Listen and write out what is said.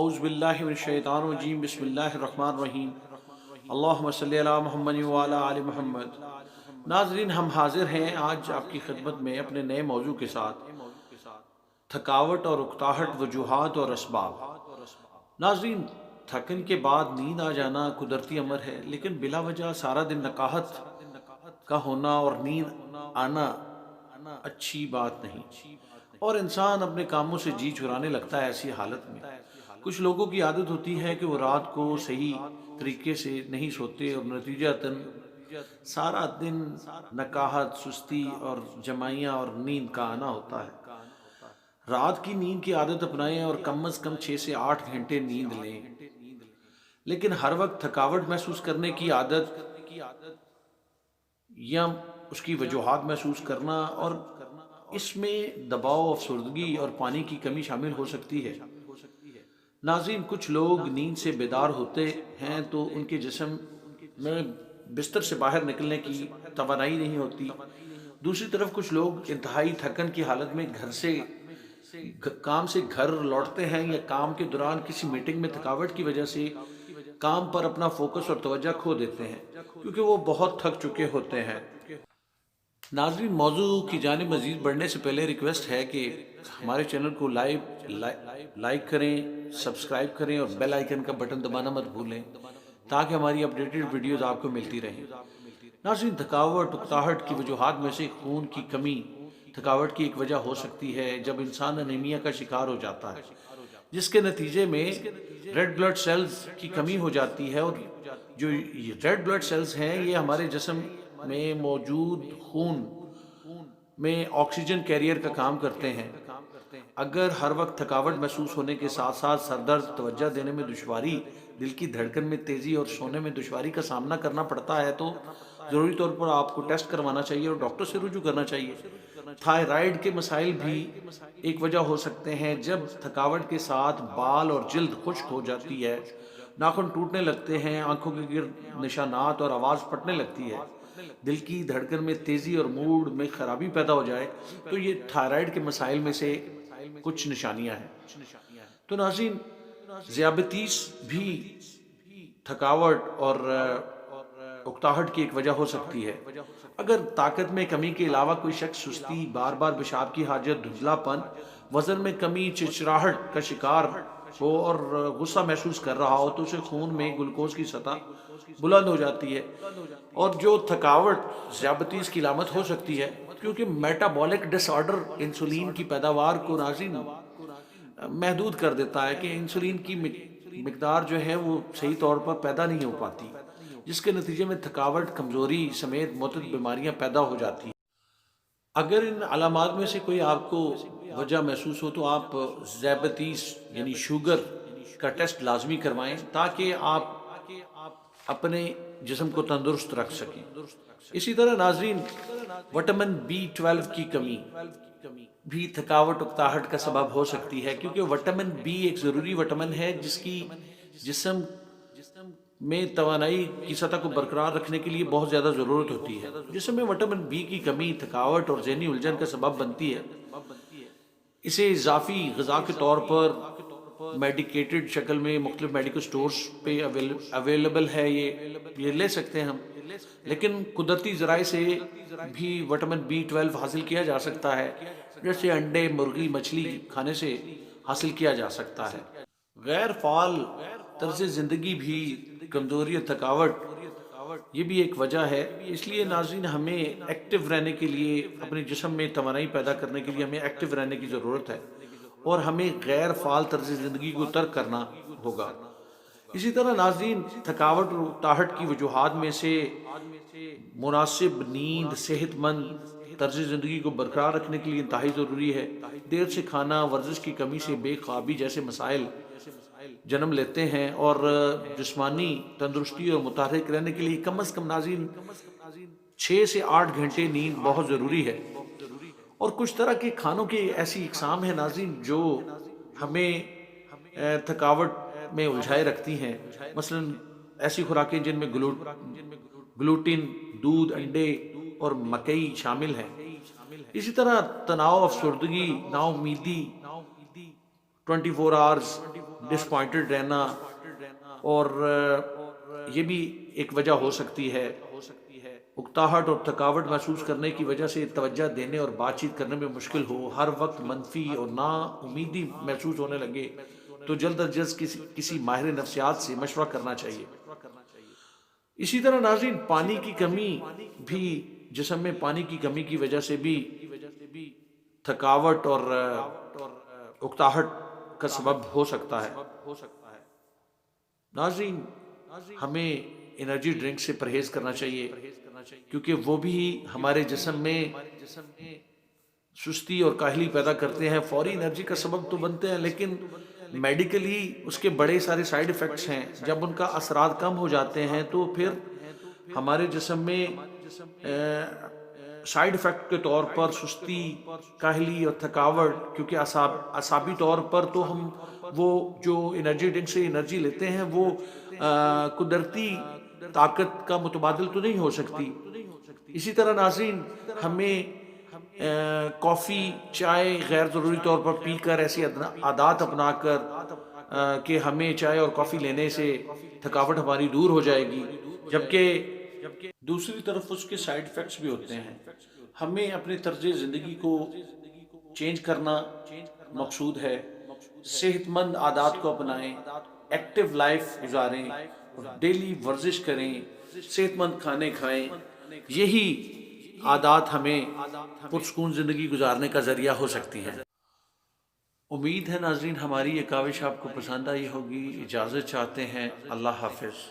اعوذ باللہ من الشیطان الرجیم بسم اللہ الرحمن الرحیم اللہم صلی علی محمد وعلی آل محمد۔ ناظرین، ہم حاضر ہیں آج آپ کی خدمت میں اپنے نئے موضوع کے ساتھ، تھکاوٹ اور اکتاہٹ، وجوہات اور اسباب۔ ناظرین، تھکن کے بعد نیند آ جانا قدرتی امر ہے، لیکن بلا وجہ سارا دن نقاہت کا ہونا اور نیند آنا اچھی بات نہیں، اور انسان اپنے کاموں سے جی چرانے لگتا ہے۔ ایسی حالت میں کچھ لوگوں کی عادت ہوتی ہے کہ وہ رات کو صحیح طریقے سے نہیں سوتے، اور نتیجتاً سارا دن نقاہت، سستی اور جمائیاں اور نیند کا آنا ہوتا ہے۔ رات کی نیند کی عادت اپنائیں اور کم از کم 6 سے 8 گھنٹے نیند لیں، لیکن ہر وقت تھکاوٹ محسوس کرنے کی عادت یا اس کی وجوہات محسوس کرنا، اور اس میں دباؤ، افسردگی اور پانی کی کمی شامل ہو سکتی ہے۔ ناظرین، کچھ لوگ نیند سے بیدار ہوتے ہیں تو ان کے جسم میں بستر سے باہر نکلنے کی توانائی نہیں ہوتی۔ دوسری طرف کچھ لوگ انتہائی تھکن کی حالت میں کام سے گھر لوٹتے ہیں، یا کام کے دوران کسی میٹنگ میں تھکاوٹ کی وجہ سے کام پر اپنا فوکس اور توجہ کھو دیتے ہیں، کیونکہ وہ بہت تھک چکے ہوتے ہیں۔ ناظرین، موضوع کی جانب مزید بڑھنے سے پہلے ریکویسٹ ہے کہ ہمارے چینل کو لائک کریں، سبسکرائب کریں اور بیل آئیکن کا بٹن دبانا مت بھولیں، تاکہ ہماری اپڈیٹڈ ویڈیوز آپ کو ملتی رہیں۔ ناظرین، تھکاوٹ اکتاہٹ کی وجوہات میں سے خون کی کمی تھکاوٹ کی ایک وجہ ہو سکتی ہے۔ جب انسان انیمیا کا شکار ہو جاتا ہے، جس کے نتیجے میں ریڈ بلڈ سیلز کی کمی ہو جاتی ہے، اور جو ریڈ بلڈ سیلز ہیں یہ ہمارے جسم میں موجود خون میں آکسیجن کیریئر کا کام کرتے ہیں۔ اگر ہر وقت تھکاوٹ محسوس ہونے کے ساتھ ساتھ سر درد، توجہ دینے میں دشواری، دل کی دھڑکن میں تیزی اور سونے میں دشواری کا سامنا کرنا پڑتا ہے، تو ضروری طور پر آپ کو ٹیسٹ کروانا چاہیے اور ڈاکٹر سے رجوع کرنا چاہیے۔ تھائرائیڈ کے مسائل بھی ایک وجہ ہو سکتے ہیں۔ جب تھکاوٹ کے ساتھ بال اور جلد خشک ہو جاتی ہے، ناخن ٹوٹنے لگتے ہیں، آنکھوں کے گرد نشانات اور آواز پھٹنے لگتی ہے، دل کی دھڑکن میں تیزی اور موڈ میں خرابی پیدا ہو جائے، تو یہ تھائرائیڈ کے مسائل میں سے کچھ نشانیاں ہیں۔ تو ناظرین، ذیابیطس بھی تھکاوٹ اور اکتاہٹ کی ایک وجہ ہو سکتی ہے۔ اگر طاقت میں کمی کے علاوہ کوئی شخص سستی، بار بار پیشاب کی حاجت، دھندلا پن، وزن میں کمی، چڑچڑاہٹ کا شکار ہو اور غصہ محسوس کر رہا ہو، تو اسے خون میں گلوکوز کی سطح بلند ہو جاتی ہے، اور جو تھکاوٹ ذیابیطس کی علامت ہو سکتی ہے، کیونکہ میٹابولک ڈس آرڈر انسولین کی پیداوار کو ناظرین محدود کر دیتا ہے، کہ انسولین کی مقدار جو ہے وہ صحیح طور پر پیدا نہیں ہو پاتی، جس کے نتیجے میں تھکاوٹ، کمزوری سمیت متعدد بیماریاں پیدا ہو جاتی ہیں۔ اگر ان علامات میں سے کوئی آپ کو وجہ محسوس ہو تو آپ ذیابیطس یعنی شوگر کا ٹیسٹ لازمی کروائیں، تاکہ آپ اپنے جسم کو تندرست رکھ سکیں۔ اسی طرح ناظرین، وٹامن B12 کی کمی بھی تھکاوٹ اکتاہٹ کا سبب ہو سکتی ہے، کیونکہ وٹامن B ایک ضروری وٹامن ہے جس کی جسم میں توانائی کی سطح کو برقرار رکھنے کے لیے بہت زیادہ ضرورت ہوتی ہے۔ جسم میں وٹامن B کی کمی تھکاوٹ اور ذہنی الجھن کا سبب بنتی ہے۔ اسے اضافی غذا کے طور پر میڈیکیٹڈ شکل میں مختلف میڈیکل سٹورز پہ اویلیبل ہے، یہ لے سکتے ہیں ہم، لیکن قدرتی ذرائع سے بھی وٹامن B12 حاصل کیا جا سکتا ہے، جیسے انڈے، مرغی، مچھلی کھانے سے حاصل کیا جا سکتا ہے۔ غیر فعال طرز زندگی بھی کمزوری اور تھکاوٹ یہ بھی ایک وجہ ہے۔ اس لیے ناظرین، ہمیں ایکٹیو رہنے کے لیے، اپنے جسم میں توانائی پیدا کرنے کے لیے ہمیں ایکٹیو رہنے کی ضرورت ہے، اور ہمیں غیر فعال طرز زندگی کو ترک کرنا ہوگا۔ اسی طرح ناظرین، تھکاوٹ اور اکتاہٹ کی وجوہات میں سے مناسب نیند صحت مند طرز زندگی کو برقرار رکھنے کے لیے انتہائی ضروری ہے۔ دیر سے کھانا، ورزش کی کمی سے بے خوابی جیسے مسائل جنم لیتے ہیں، اور جسمانی تندرستی اور متحرک رہنے کے لیے کم از کم ناظرین 6 سے 8 گھنٹے نیند بہت ضروری ہے۔ اور کچھ طرح کے کھانوں کی ایسی اقسام ہیں ناظرین جو ہمیں تھکاوٹ میں الجھائے رکھتی ہیں، مثلا ایسی خوراکیں جن میں گلوٹین، دودھ، انڈے اور مکئی شامل ہیں۔ اسی طرح تناؤ، افسردگی، نا امیدی، 24 آورز ڈسپوائنٹڈ رہنا، اور یہ بھی ایک وجہ ہو سکتی ہے۔ اکتاہٹ اور تھکاوٹ محسوس کرنے کی وجہ سے توجہ دینے اور بات چیت کرنے میں مشکل ہو، ہر وقت منفی اور نا امیدی محسوس ہونے لگے، تو جلد از جلد کسی ماہر نفسیات سے مشورہ کرنا چاہیے۔ اسی طرح ناظرین، پانی کی کمی بھی، جسم میں پانی کی کمی کی وجہ سے بھی تھکاوٹ اور اکتاہٹ کا سبب ہو سکتا ہے۔ ناظرین، ہمیں انرجی ڈرنک سے پرہیز کرنا چاہیے، کیونکہ وہ بھی ہمارے جسم میں سستی اور کاہلی پیدا کرتے ہیں۔ فوری انرجی کا سبب تو بنتے ہیں، لیکن میڈیکلی اس کے بڑے سارے سائیڈ ایفیکٹس ہیں۔ جب ان کا اثرات کم ہو جاتے ہیں تو پھر ہمارے جسم میں سائیڈ ایفیکٹ کے طور پر سستی، کاہلی اور تھکاوٹ، کیونکہ اعصابی طور پر تو ہم وہ جو انرجی ڈرنک سے انرجی لیتے ہیں وہ قدرتی طاقت کا متبادل تو نہیں ہو سکتی۔ اسی طرح ناظرین، ہمیں کافی، چائے غیر ضروری طور پر پی کر، ایسی عادات اپنا کر کہ ہمیں چائے اور کافی لینے سے تھکاوٹ ہماری دور ہو جائے گی، جبکہ دوسری طرف اس کے سائیڈ ایفیکٹس بھی ہوتے ہیں۔ ہمیں اپنے طرز زندگی کو چینج کرنا مقصود ہے، صحت مند عادات کو اپنائیں، ایکٹیو لائف گزاریں، ڈیلی ورزش کریں، صحت مند کھانے کھائیں۔ یہی عادات ہمیں پرسکون زندگی گزارنے کا ذریعہ ہو سکتی ہیں۔ امید ہے ناظرین ہماری یہ کاوش آپ کو پسند آئی ہوگی۔ اجازت چاہتے ہیں، اللہ حافظ۔